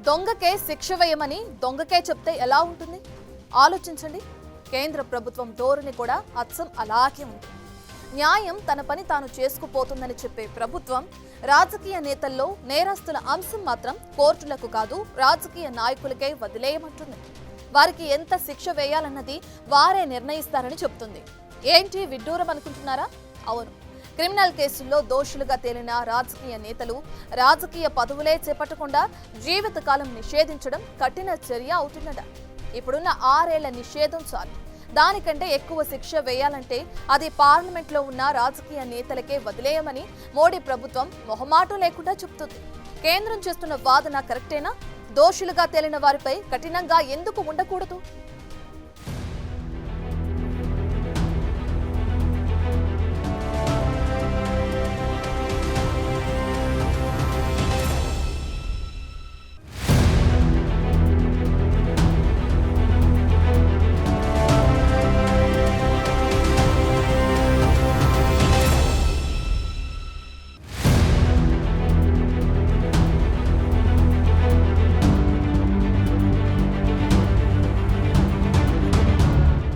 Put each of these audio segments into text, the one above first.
దొంగకే శిక్ష వేయమని దొంగకే చెప్తే ఎలా ఉంటుంది? ఆలోచించండి. కేంద్ర ప్రభుత్వం ధోరణి కూడా అచ్చం అలాగే ఉంది. న్యాయం తన పని తాను చేసుకుపోతుందని చెప్పే ప్రభుత్వం రాజకీయ నేతల్లో నేరస్తుల అంశం మాత్రం కోర్టులకు కాదు, రాజకీయ నాయకులకే వదిలేయమంటుంది. వారికి ఎంత శిక్ష వేయాలన్నది వారే నిర్ణయిస్తారని చెబుతుంది. ఏంటి విడ్డూరం అనుకుంటున్నారా? అవును, క్రిమినల్ కేసుల్లో దోషులుగా తేలిన రాజకీయ నేతలు రాజకీయ పదవులే చేపట్టకుండా జీవితకాలం నిషేధించడం కఠిన చర్య అవుతుందట. ఇప్పుడున్న 6 ఏళ్ల నిషేధం చాలు. దానికంటే ఎక్కువ శిక్ష వేయాలంటే అది పార్లమెంట్లో ఉన్న రాజకీయ నేతలకే వదిలేయమని మోడీ ప్రభుత్వం మొహమాటం లేకుండా చెబుతుంది. కేంద్రం చేస్తున్న వాదన కరెక్టేనా? దోషులుగా తేలిన వారిపై కఠినంగా ఎందుకు ఉండకూడదు?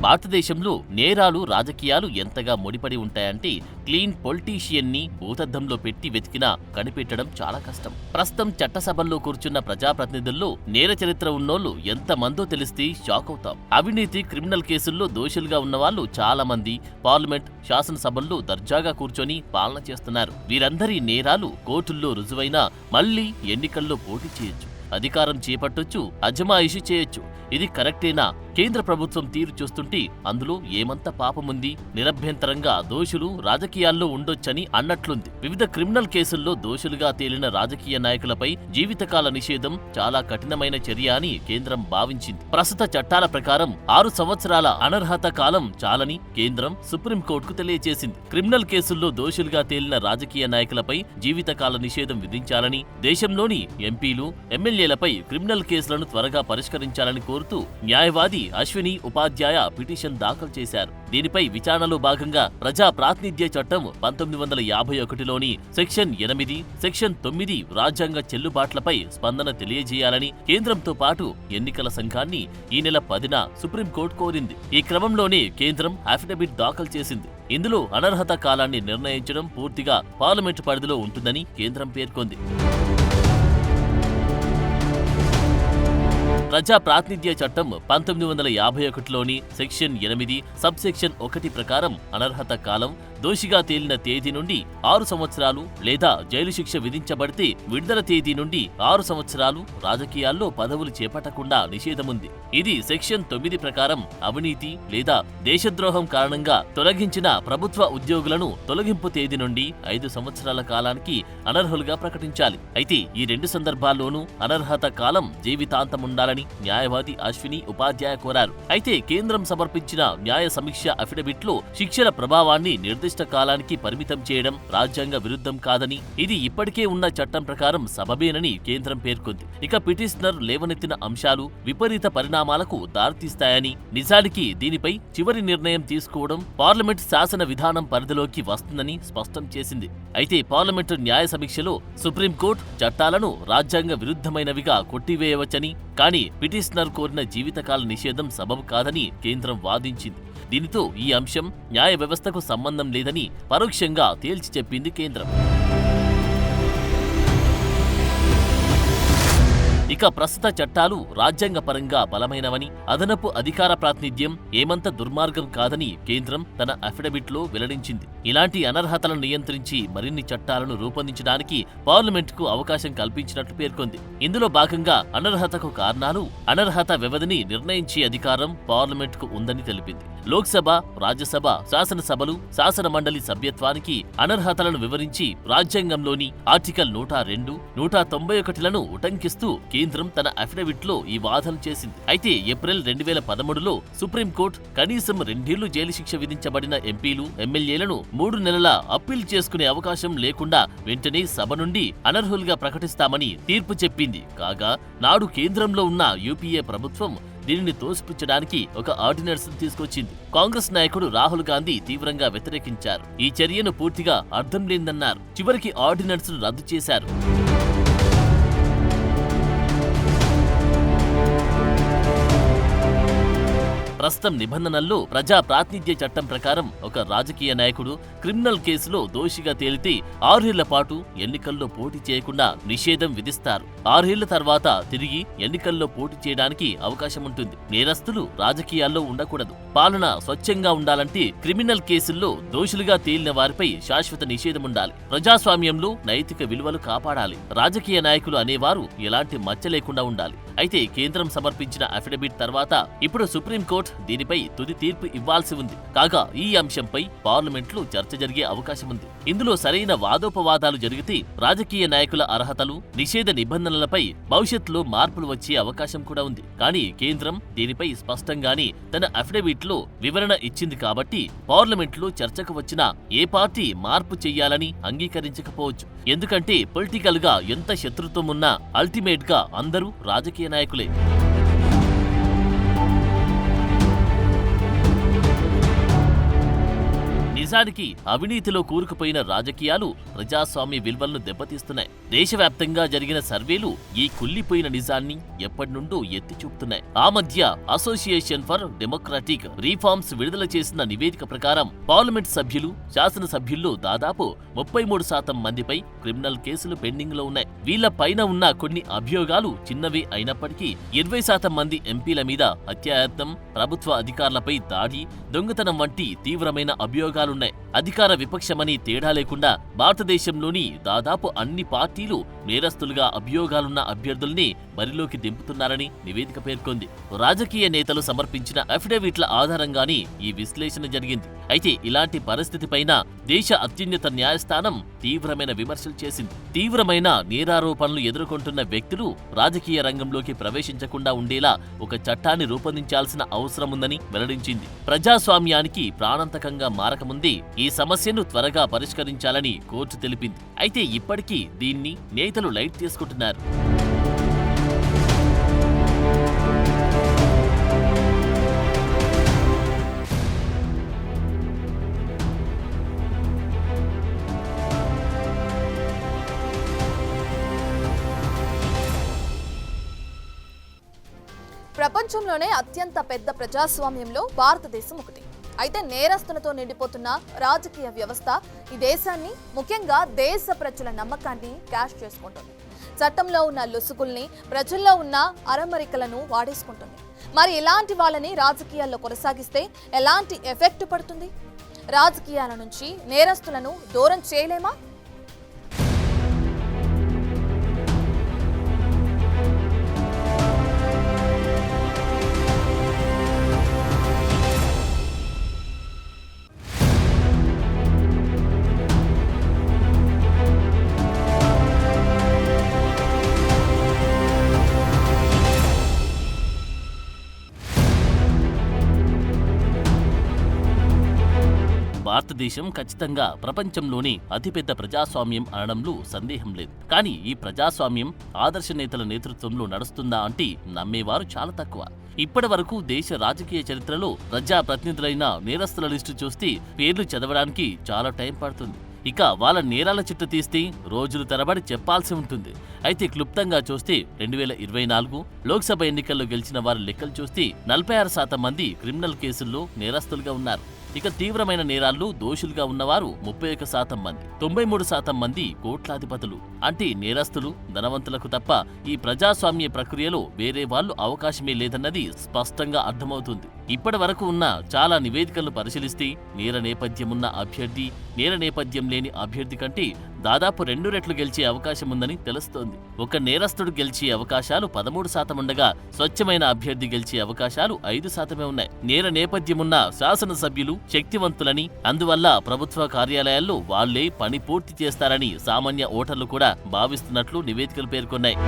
భారతదేశంలో నేరాలు రాజకీయాలు ఎంతగా ముడిపడి ఉంటాయంటే క్లీన్ పొలిటీషియన్ని భూతద్దంలో పెట్టి వెతికినా కనిపెట్టడం చాలా కష్టం. ప్రస్తుతం చట్టసభల్లో కూర్చున్న ప్రజాప్రతినిధుల్లో నేర చరిత్ర ఉన్నోళ్లు ఎంతమందో తెలిస్తే షాక్ అవుతాం. అవినీతి క్రిమినల్ కేసుల్లో దోషులుగా ఉన్నవాళ్లు చాలా మంది పార్లమెంట్ శాసనసభల్లో దర్జాగా కూర్చొని పాలన చేస్తున్నారు. వీరందరి నేరాలు కోర్టుల్లో రుజువైనా మళ్లీ ఎన్నికల్లో పోటీ చేయొచ్చు, అధికారం చేపట్టొచ్చు, అజమాయిషీ చేయొచ్చు. ఇది కరెక్టేనా? కేంద్ర ప్రభుత్వం తీరు చూస్తుంటే అందులో ఏమంత పాపముంది? నిరభ్యంతరంగా దోషులు రాజకీయాల్లో ఉండొచ్చని అన్నట్లుంది. వివిధ క్రిమినల్ కేసుల్లో దోషులుగా తేలిన రాజకీయ నాయకులపై జీవితకాల నిషేధం చాలా కఠినమైన చర్య అని కేంద్రం భావించింది. ప్రస్తుత చట్టాల ప్రకారం 6 సంవత్సరాల అనర్హత కాలం చాలని కేంద్రం సుప్రీంకోర్టుకు తెలియజేసింది. క్రిమినల్ కేసుల్లో దోషులుగా తేలిన రాజకీయ నాయకులపై జీవితకాల నిషేధం విధించాలని, దేశంలోని ఎంపీలు ఎమ్మెల్యేలపై క్రిమినల్ కేసులను త్వరగా పరిష్కరించాలని కోరుతూ న్యాయవాది అశ్విని ఉపాధ్యాయ పిటిషన్ దాఖలు చేశారు. దీనిపై విచారణలో భాగంగా ప్రజా ప్రాతినిధ్య చట్టం 1951లోని సెక్షన్ 8, సెక్షన్ 9 రాజ్యాంగ చెల్లుబాట్లపై స్పందన తెలియజేయాలని కేంద్రంతో పాటు ఎన్నికల సంఘాన్ని ఈ నెల 10న సుప్రీంకోర్టు కోరింది. ఈ క్రమంలోనే కేంద్రం అఫిడవిట్ దాఖలు చేసింది. ఇందులో అనర్హత కాలాన్ని నిర్ణయించడం పూర్తిగా పార్లమెంటు పరిధిలో ఉంటుందని కేంద్రం పేర్కొంది. ప్రజా ప్రాతినిధ్య చట్టం 1951లోని సెక్షన్ 8 సబ్సెక్షన్ 1 ప్రకారం అనర్హత కాలం దోషిగా తేలిన తేదీ నుండి 6 సంవత్సరాలు లేదా జైలు శిక్ష విధించబడితే విడుదల తేదీ నుండి 6 సంవత్సరాలు రాజకీయాల్లో పదవులు చేపట్టకుండా నిషేధముంది. ఇది సెక్షన్ 9 ప్రకారం అవినీతి లేదా దేశద్రోహం కారణంగా తొలగించిన ప్రభుత్వ ఉద్యోగులను తొలగింపు తేదీ నుండి 5 సంవత్సరాల కాలానికి అనర్హులుగా ప్రకటించాలి. అయితే ఈ 2 సందర్భాల్లోనూ అనర్హత కాలం జీవితాంతం ఉండాలని న్యాయవాది అశ్విని ఉపాధ్యాయ కోరారు. అయితే కేంద్రం సమర్పించిన న్యాయ సమీక్ష అఫిడవిట్లో శిక్షల ప్రభావాన్ని నిర్దిష్ట కాలానికి పరిమితం చేయడం రాజ్యాంగ విరుద్ధం కాదని, ఇది ఇప్పటికే ఉన్న చట్టం ప్రకారం సబబేనని కేంద్రం పేర్కొంది. ఇక పిటిషనర్ లేవనెత్తిన అంశాలు విపరీత పరిణామాలకు దారితీస్తాయని, నిజానికి దీనిపై చివరి నిర్ణయం తీసుకోవడం పార్లమెంట్ శాసన విధానం పరిధిలోకి వస్తుందని స్పష్టం చేసింది. అయితే పార్లమెంటు న్యాయ సమీక్షలో సుప్రీంకోర్టు చట్టాలను రాజ్యాంగ విరుద్ధమైనవిగా కొట్టివేయవచ్చని, కానీ పిటిషనర్ కోరిన జీవితకాల నిషేధం సబబు కాదని కేంద్రం వాదించింది. దీనితో ఈ అంశం న్యాయ వ్యవస్థకు సంబంధం లేదని పరోక్షంగా తేల్చి చెప్పింది కేంద్రం. ఇక ప్రస్తుత చట్టాలు రాజ్యాంగపరంగా బలమైనవని, అదనపు అధికార ప్రాతినిధ్యం ఏమంత దుర్మార్గం కాదని కేంద్రం తన అఫిడవిట్లో వెల్లడించింది. ఇలాంటి అనర్హతలను నియంత్రించి మరిన్ని చట్టాలను రూపొందించడానికి పార్లమెంటుకు అవకాశం కల్పించినట్లు పేర్కొంది. ఇందులో భాగంగా అనర్హతకు కారణాలు, అనర్హత వ్యవధిని నిర్ణయించే అధికారం పార్లమెంటుకు ఉందని తెలిపింది. లోక్సభ, రాజ్యసభ, శాసనసభలు, శాసన మండలి సభ్యత్వానికి అనర్హతలను వివరించి రాజ్యాంగంలోని ఆర్టికల్ 102, 191లను ఉటంకిస్తూ కేంద్రం తన అఫిడవిట్లో ఈ వాదన చేసింది. అయితే ఏప్రిల్ 2013లో సుప్రీంకోర్టు కనీసం 2 ఏళ్లు జైలు శిక్ష విధించబడిన ఎంపీలు, ఎమ్మెల్యేలను 3 నెలల అప్పీల్ చేసుకునే అవకాశం లేకుండా వెంటనే సభ నుండి అనర్హులుగా ప్రకటిస్తామని తీర్పు చెప్పింది. కాగా నాడు కేంద్రంలో ఉన్న యూపీఏ ప్రభుత్వం దీనిని తోసిపుచ్చడానికి ఒక ఆర్డినెన్స్ తీసుకొచ్చింది. కాంగ్రెస్ నాయకుడు రాహుల్ గాంధీ తీవ్రంగా వ్యతిరేకించారు. ఈ చర్యను పూర్తిగా అర్థం లేదన్నారు. చివరికి ఆర్డినెన్స్ రద్దు చేశారు. ప్రస్తుతం నిబంధనల్లో ప్రజా ప్రాతినిధ్య చట్టం ప్రకారం ఒక రాజకీయ నాయకుడు క్రిమినల్ కేసులో దోషిగా తేలితే 6 ఏళ్ల పాటు ఎన్నికల్లో పోటీ చేయకుండా నిషేధం విధిస్తారు. 6 ఏళ్ల తర్వాత తిరిగి ఎన్నికల్లో పోటీ చేయడానికి అవకాశం ఉంటుంది. నేరస్తులు రాజకీయాల్లో ఉండకూడదు. పాలన స్వచ్ఛంగా ఉండాలంటే క్రిమినల్ కేసుల్లో దోషులుగా తేలిన వారిపై శాశ్వత నిషేధం ఉండాలి. ప్రజాస్వామ్యంలో నైతిక విలువలు కాపాడాలి. రాజకీయ నాయకులు అనేవారు ఎలాంటి మచ్చ లేకుండా ఉండాలి. అయితే కేంద్రం సమర్పించిన అఫిడవిట్ తర్వాత ఇప్పుడు సుప్రీంకోర్టు దీనిపై తుది తీర్పు ఇవ్వాల్సి ఉంది. కాగా ఈ అంశంపై పార్లమెంట్లో చర్చ జరిగే అవకాశం ఉంది. ఇందులో సరైన వాదోపవాదాలు జరిగితే రాజకీయ నాయకుల అర్హతలు, నిషేధ నిబంధనలపై భవిష్యత్తులో మార్పులు వచ్చే అవకాశం కూడా ఉంది. కానీ కేంద్రం దీనిపై స్పష్టంగానే తన అఫిడవిట్ లో వివరణ ఇచ్చింది కాబట్టి పార్లమెంట్లో చర్చకు వచ్చిన ఏ పార్టీ మార్పు చెయ్యాలని అంగీకరించకపోవచ్చు. ఎందుకంటే పొలిటికల్ గా ఎంత శత్రుత్వం ఉన్నా అల్టిమేట్ గా అందరూ రాజకీయ నాయకులే. నిజానికి అవినీతిలో కూరుకుపోయిన రాజకీయాలు ప్రజాస్వామ్య విలువలను దెబ్బతీస్తున్నాయి. దేశవ్యాప్తంగా జరిగిన సర్వేలు ఈ కుళ్లిపోయిన నిజాన్ని ఎప్పటి నుండో ఎత్తి చూపుతున్నాయి. ఆ మధ్య అసోసియేషన్ ఫర్ డెమోక్రటిక్ రిఫార్మ్స్ విడుదల చేసిన నివేదిక ప్రకారం పార్లమెంట్ సభ్యులు, శాసనసభ్యుల్లో దాదాపు 33% మందిపై క్రిమినల్ కేసులు పెండింగ్ లో ఉన్నాయి. వీళ్ల పైన ఉన్న కొన్ని అభియోగాలు చిన్నవే అయినప్పటికీ 20% మంది ఎంపీల మీద హత్యాయత్నం, ప్రభుత్వ అధికారులపై దాడి, దొంగతనం వంటి తీవ్రమైన అభియోగాలు అధికార విపక్షమని తేడా లేకుండా భారతదేశంలోని దాదాపు అన్ని పార్టీలు నేరస్తులుగా అభియోగాలున్న అభ్యర్థుల్ని బరిలోకి దింపుతున్నారని నివేదిక పేర్కొంది. రాజకీయ నేతలు సమర్పించిన అఫిడవిట్ల ఆధారంగానే ఈ విశ్లేషణ జరిగింది. అయితే ఇలాంటి పరిస్థితిపైన దేశ అత్యున్నత న్యాయస్థానం తీవ్రమైన విమర్శలు చేసింది. తీవ్రమైన నేరారోపణలు ఎదుర్కొంటున్న వ్యక్తులు రాజకీయ రంగంలోకి ప్రవేశించకుండా ఉండేలా ఒక చట్టాన్ని రూపొందించాల్సిన అవసరం ఉందని వెల్లడించింది. ప్రజాస్వామ్యానికి ప్రాణాంతకంగా మారకముందే ఈ సమస్యను త్వరగా పరిష్కరించాలని కోర్టు తెలిపింది. అయితే ఇప్పటికీ దీన్ని నేతలు లైట్ తీసుకుంటున్నారు. ప్రపంచంలోనే అత్యంత పెద్ద ప్రజాస్వామ్యంలో భారతదేశం ఒకటి. అయితే నేరస్తులతో నిండిపోతున్న రాజకీయ వ్యవస్థ ఈ దేశాన్ని, ముఖ్యంగా దేశ ప్రజల నమ్మకాన్ని క్యాష్ చేసుకుంటుంది. చట్టంలో ఉన్న లొసుగుల్ని, ప్రజల్లో ఉన్న అరమరికలను వాడేసుకుంటుంది. మరి ఇలాంటి వాళ్ళని రాజకీయాల్లో కొనసాగిస్తే ఎలాంటి ఎఫెక్ట్ పడుతుంది? రాజకీయాల నుంచి నేరస్తులను దూరం చేయలేమా? భారతదేశం ఖచ్చితంగా ప్రపంచంలోని అతిపెద్ద ప్రజాస్వామ్యం అనడంలో సందేహం లేదు. కానీ ఈ ప్రజాస్వామ్యం ఆదర్శ నేతల నేతృత్వంలో నడుస్తుందా అంటే నమ్మేవారు చాలా తక్కువ. ఇప్పటి వరకు దేశ రాజకీయ చరిత్రలో ప్రజాప్రతినిధులైన నేరస్తుల లిస్టు చూస్తే పేర్లు చదవడానికి చాలా టైం పడుతుంది. ఇక వాళ్ళ నేరాల చిట్టు తీస్తే రోజులు తరబడి చెప్పాల్సి ఉంటుంది. అయితే క్లుప్తంగా చూస్తే 2024 లోక్సభ ఎన్నికల్లో గెలిచిన వారి లెక్కలు చూస్తే 46% మంది క్రిమినల్ కేసుల్లో నేరస్తులుగా ఉన్నారు. ఇక తీవ్రమైన నేరాల్లో దోషులుగా ఉన్నవారు 31% మంది, 93% మంది కోట్లాధిపతులు. అంటే నేరస్తులు, ధనవంతులకు తప్ప ఈ ప్రజాస్వామ్య ప్రక్రియలో వేరే వాళ్ళు అవకాశమే లేదన్నది స్పష్టంగా అర్థమవుతుంది. ఇప్పటి వరకు ఉన్న చాలా నివేదికలను పరిశీలిస్తే నేర నేపథ్యమున్న అభ్యర్థి, నేర నేపథ్యం లేని అభ్యర్థి కంటే దాదాపు 2 రెట్లు గెలిచే అవకాశం ఉందని తెలుస్తోంది. ఒక నేరస్తుడు గెలిచే అవకాశాలు 13% ఉండగా స్వచ్ఛమైన అభ్యర్థి గెలిచే అవకాశాలు 5% ఉన్నాయి. నేర నేపథ్యమున్న శాసనసభ్యులు శక్తివంతులని, అందువల్ల ప్రభుత్వ కార్యాలయాల్లో వాళ్లే పని పూర్తి చేస్తారని సామాన్య ఓటర్లు కూడా భావిస్తున్నట్లు నివేదికలు పేర్కొన్నాయి.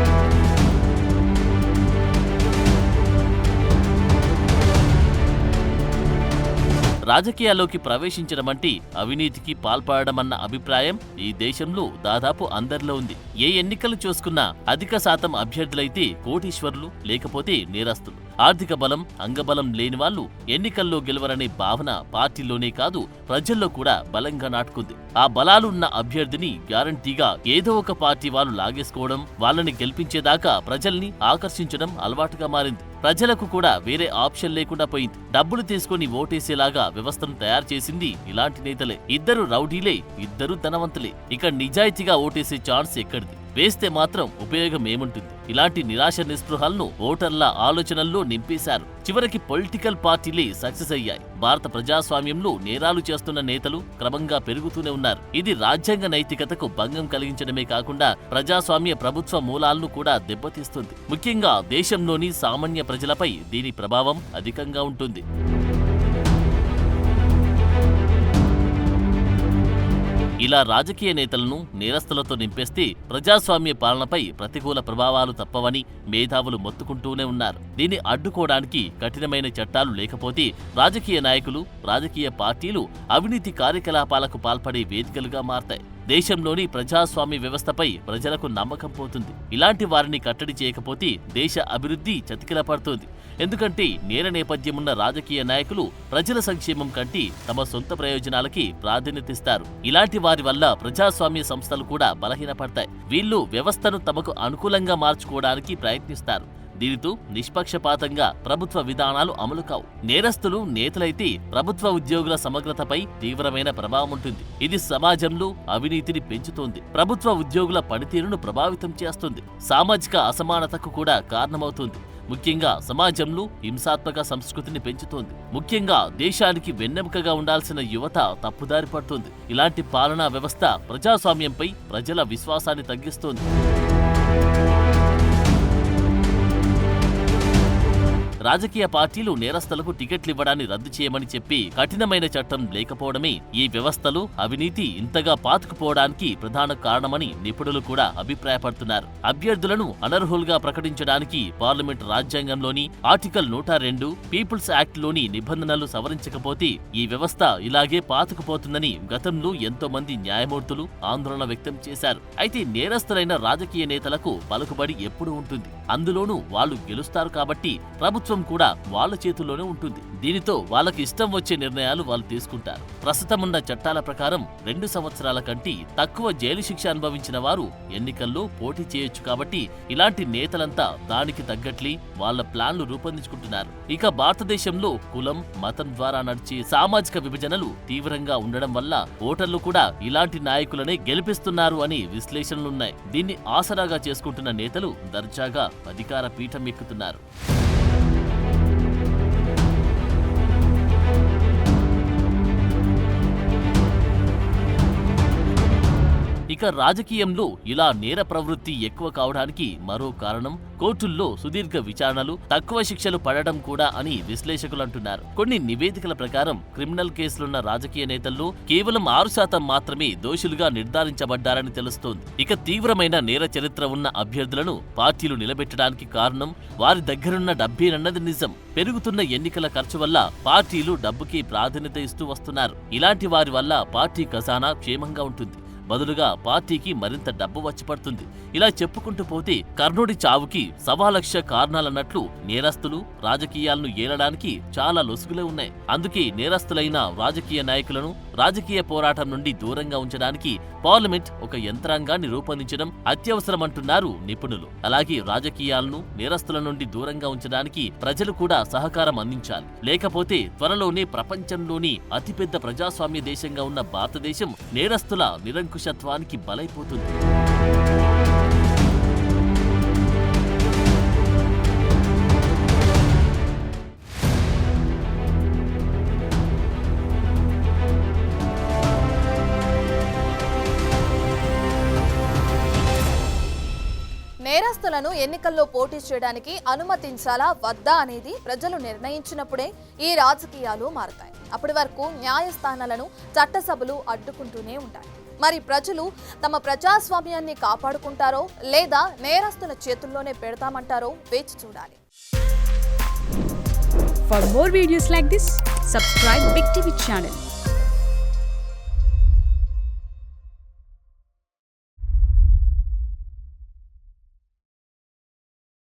రాజకీయాల్లోకి ప్రవేశించడమంటే అవినీతికి పాల్పడమన్న అభిప్రాయం ఈ దేశంలో దాదాపు అందరిలో ఉంది. ఏ ఎన్నికలు చూసుకున్నా అధిక శాతం అభ్యర్థులైతే కోటీశ్వరులు, లేకపోతే నేరస్తులు. ఆర్థిక బలం, అంగబలం లేని వాళ్ళు ఎన్నికల్లో గెలవరనే భావన పార్టీలోనే కాదు ప్రజల్లో కూడా బలంగా నాటుకుంది. ఆ బలాలున్న అభ్యర్థిని గ్యారంటీగా ఏదో ఒక పార్టీ వాళ్ళు లాగేసుకోవడం, వాళ్ళని గెలిపించేదాకా ప్రజల్ని ఆకర్షించడం అలవాటుగా మారింది. ప్రజలకు కూడా వేరే ఆప్షన్ లేకుండా పోయింది. డబ్బులు తీసుకుని ఓటేసేలాగా వ్యవస్థను తయారు చేసింది ఇలాంటి నేతలే. ఇద్దరు రౌడీలే, ఇద్దరు ధనవంతులే. ఇక నిజాయితీగా ఓటేసే ఛాన్స్ ఎక్కడిది? వేస్తే మాత్రం ఉపయోగం ఏముంటుంది? ఇలాంటి నిరాశ నిస్పృహలను ఓటర్ల ఆలోచనల్లో నింపేశారు. చివరికి పొలిటికల్ పార్టీలే సక్సెస్ అయ్యాయి. భారత ప్రజాస్వామ్యంలో నేరాలు చేస్తున్న నేతలు క్రమంగా పెరుగుతూనే ఉన్నారు. ఇది రాజ్యాంగ నైతికతకు భంగం కలిగించడమే కాకుండా ప్రజాస్వామ్య ప్రభుత్వ మూలాలను కూడా దెబ్బతీస్తుంది. ముఖ్యంగా దేశంలోని సామాన్య ప్రజలపై దీని ప్రభావం అధికంగా ఉంటుంది. ఇలా రాజకీయ నేతలను నేరస్తులతో నింపేస్తే ప్రజాస్వామ్య పాలనపై ప్రతికూల ప్రభావాలు తప్పవని మేధావులు మొత్తుకుంటూనే ఉన్నారు. దీన్ని అడ్డుకోవడానికి కఠినమైన చట్టాలు లేకపోతే రాజకీయ నాయకులు, రాజకీయ పార్టీలు అవినీతి కార్యకలాపాలకు పాల్పడే వేదికలుగా మారతాయి. దేశంలోని ప్రజాస్వామ్య వ్యవస్థపై ప్రజలకు నమ్మకం పోతుంది. ఇలాంటి వారిని కట్టడి చేయకపోతే దేశ అభివృద్ధి చతికిలపడుతుంది. ఎందుకంటే నేర నేపథ్యమున్న రాజకీయ నాయకులు ప్రజల సంక్షేమం కంటే తమ సొంత ప్రయోజనాలకి ప్రాధాన్యతిస్తారు. ఇలాంటి వారి వల్ల ప్రజాస్వామ్య సంస్థలు కూడా బలహీనపడతాయి. వీళ్ళు వ్యవస్థను తమకు అనుకూలంగా మార్చుకోవడానికి ప్రయత్నిస్తారు. దీనితో నిష్పక్షపాతంగా ప్రభుత్వ విధానాలు అమలు కావు. నేరస్తులు నేతలైతే ప్రభుత్వ ఉద్యోగుల సమగ్రతపై తీవ్రమైన ప్రభావం ఉంటుంది. ఇది సమాజంలో అవినీతిని పెంచుతోంది. ప్రభుత్వ ఉద్యోగుల పనితీరును ప్రభావితం చేస్తుంది. సామాజిక అసమానతకు కూడా కారణమవుతుంది. ముఖ్యంగా సమాజంలో హింసాత్మక సంస్కృతిని పెంచుతోంది. ముఖ్యంగా దేశానికి వెన్నెముకగా ఉండాల్సిన యువత తప్పుదారి పడుతుంది. ఇలాంటి పాలనా వ్యవస్థ ప్రజాస్వామ్యంపై ప్రజల విశ్వాసాన్ని తగ్గిస్తోంది. రాజకీయ పార్టీలు నేరస్తులకు టికెట్లు ఇవ్వడాన్ని రద్దు చేయమని చెప్పి కఠినమైన చట్టం లేకపోవడమే ఈ వ్యవస్థలో అవినీతి ఇంతగా పాతుకుపోవడానికి ప్రధాన కారణమని నిపుణులు కూడా అభిప్రాయపడుతున్నారు. అభ్యర్థులను అనర్హులుగా ప్రకటించడానికి పార్లమెంట్ రాజ్యాంగంలోని ఆర్టికల్ 102, పీపుల్స్ యాక్ట్ లోని నిబంధనలు సవరించకపోతే ఈ వ్యవస్థ ఇలాగే పాతుకుపోతుందని గతంలో ఎంతో మంది న్యాయమూర్తులు ఆందోళన వ్యక్తం చేశారు. అయితే నేరస్తులైన రాజకీయ నేతలకు పలుకుబడి ఎప్పుడూ ఉంటుంది. అందులోనూ వాళ్ళు గెలుస్తారు కాబట్టి ప్రభుత్వం కూడా వాళ్ళ చేతుల్లోనే ఉంటుంది. దీనితో వాళ్ళకి ఇష్టం వచ్చే నిర్ణయాలు వాళ్ళు తీసుకుంటారు. ప్రస్తుతమున్న చట్టాల ప్రకారం 2 సంవత్సరాల కంటే తక్కువ జైలు శిక్ష అనుభవించిన వారు ఎన్నికల్లో పోటీ చేయొచ్చు. కాబట్టి ఇలాంటి నేతలంతా దానికి తగ్గట్లే వాళ్ళ ప్లాన్లు రూపొందించుకుంటున్నారు. ఇక భారతదేశంలో కులం, మతం ద్వారా నడిచే సామాజిక విభజనలు తీవ్రంగా ఉండడం వల్ల ఓటర్లు కూడా ఇలాంటి నాయకులనే గెలిపిస్తున్నారు అని విశ్లేషణలున్నాయి. దీన్ని ఆసరాగా చేసుకుంటున్న నేతలు దర్జాగా అధికార పీఠం ఎక్కుతున్నారు. ఇక రాజకీయంలో ఇలా నేర ప్రవృత్తి ఎక్కువ కావడానికి మరో కారణం కోర్టుల్లో సుదీర్ఘ విచారణలు, తక్కువ శిక్షలు పడడం కూడా అని విశ్లేషకులు అంటున్నారు. కొన్ని నివేదికల ప్రకారం క్రిమినల్ కేసులున్న రాజకీయ నేతల్లో కేవలం 6% మాత్రమే దోషులుగా నిర్ధారించబడ్డారని తెలుస్తోంది. ఇక తీవ్రమైన నేర చరిత్ర ఉన్న అభ్యర్థులను పార్టీలు నిలబెట్టడానికి కారణం వారి దగ్గరున్న డబ్బేనన్నది నిజం. పెరుగుతున్న ఎన్నికల ఖర్చు వల్ల పార్టీలు డబ్బుకి ప్రాధాన్యత ఇస్తూ వస్తున్నారు. ఇలాంటి వారి వల్ల పార్టీ ఖజానా క్షేమంగా ఉంటుంది. బదులుగా పార్టీకి మరింత డబ్బు వచ్చి పడుతుంది. ఇలా చెప్పుకుంటూ పోతే కర్ణుడి చావుకి 1,00,000 కారణాలన్నట్లు నేరస్తులు రాజకీయాలను ఏలడానికి చాలా లొసుగులే ఉన్నాయి. అందుకే నేరస్తులైన రాజకీయ నాయకులను రాజకీయ పోరాటం నుండి దూరంగా ఉంచడానికి పార్లమెంట్ ఒక యంత్రాంగాన్ని రూపొందించడం అత్యవసరమంటున్నారు నిపుణులు. అలాగే రాజకీయాలను నేరస్తుల నుండి దూరంగా ఉంచడానికి ప్రజలు కూడా సహకారం అందించాలి. లేకపోతే త్వరలోనే ప్రపంచంలోని అతిపెద్ద ప్రజాస్వామ్య దేశంగా ఉన్న భారతదేశం నేరస్తుల నిరంకుశత్వానికి బలైపోతుంది. నేరస్తులను ఎన్నికల్లో పోటీ చేయడానికి అనుమతించాలా వద్దా అనేది ప్రజలు నిర్ణయించినప్పుడే ఈ రాజకీయాలు మారతాయి. అప్పటి వరకు న్యాయస్థానాలను చట్టసభలు అడ్డుకుంటూనే ఉంటాయి. మరి ప్రజలు తమ ప్రజాస్వామ్యాన్ని కాపాడుకుంటారో లేదా నేరస్తుల చేతుల్లోనే పెడతామంటారో వేచి చూడాలి. For more videos like this, subscribe Big TV channel.